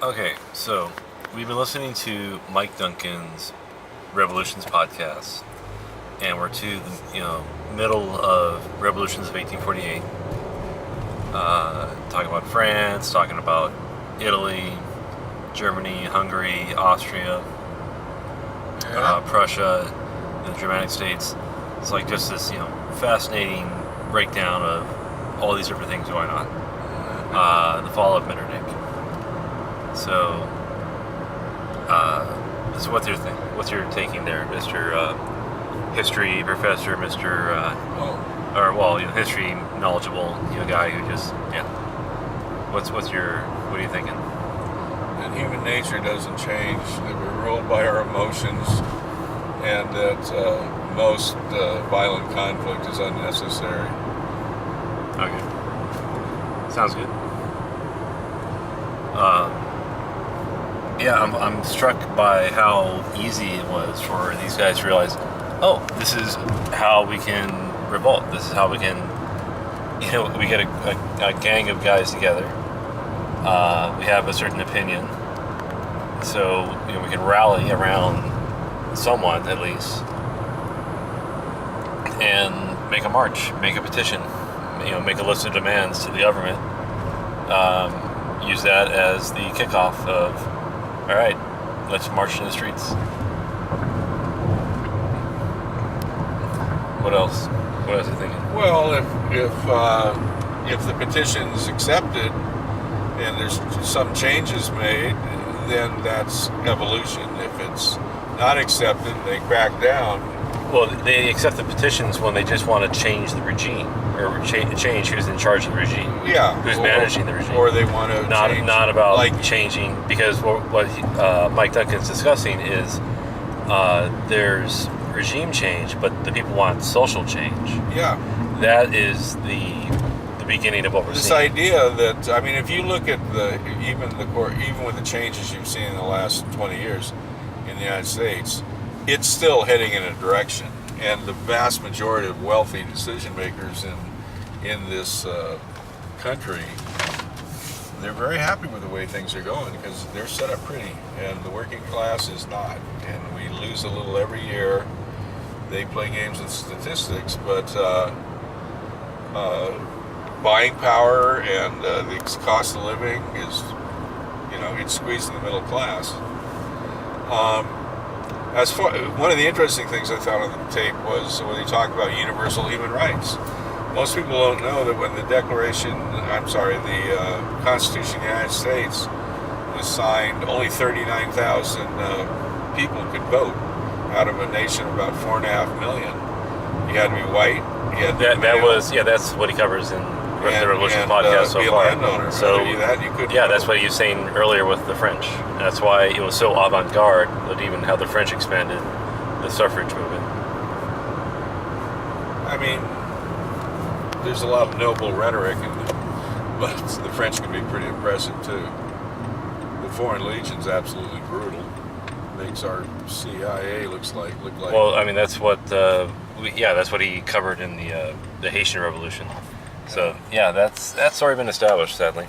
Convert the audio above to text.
Okay, so we've been listening to Mike Duncan's Revolutions podcast, and we're to the middle of Revolutions of 1848. Talking about France, talking about Italy, Germany, Hungary, Austria, Prussia, the Germanic states. It's like just this fascinating breakdown of all these different things going on. The fall of Metternich. So, this is what's your taking there, Mr. History professor, Mr. History knowledgeable, guy who just, What are you thinking? That human nature doesn't change, that we're ruled by our emotions, and that most violent conflict is unnecessary. Okay. Sounds good. I'm struck by how easy it was for these guys to realize, this is how we can revolt. This is how we can, we get a gang of guys together. We have a certain opinion. So, we can rally around someone, at least, and make a march, make a petition, make a list of demands to the government. Use that as the kickoff of, all right, let's march in the streets. What else? What else are you thinking? Well, if the petition is accepted and there's some changes made, then that's evolution. If it's not accepted, they crack down. Well, they accept the petitions when they just want to change the regime, or change who's in charge of the regime. Yeah. Who's managing the regime. Or they want to change. Not about changing, because what Mike Duncan's discussing is there's regime change, but the people want social change. Yeah. That is the beginning of what we're seeing. This idea that, if you look at even with the changes you've seen in the last 20 years in the United States, it's still heading in a direction, and the vast majority of wealthy decision makers in this country, they're very happy with the way things are going because they're set up pretty, and the working class is not. And we lose a little every year. They play games with statistics, but buying power and the cost of living is, it's squeezing the middle class. One of the interesting things I found on the tape was when they talk about universal human rights. Most people don't know that when the Constitution of the United States was signed, only 39,000 people could vote out of a nation of about 4.5 million. You had to be white. You had to be male. That's what he covers in the Revolution podcast so be far. A landowner. So you couldn't that's what he was saying earlier with the French. That's why it was so avant-garde that even how the French expanded the suffrage movement. There's a lot of noble rhetoric, but the French can be pretty impressive too. The Foreign Legion's absolutely brutal. Makes our CIA look like. Well, that's what that's what he covered in the Haitian Revolution. So that's already been established, sadly.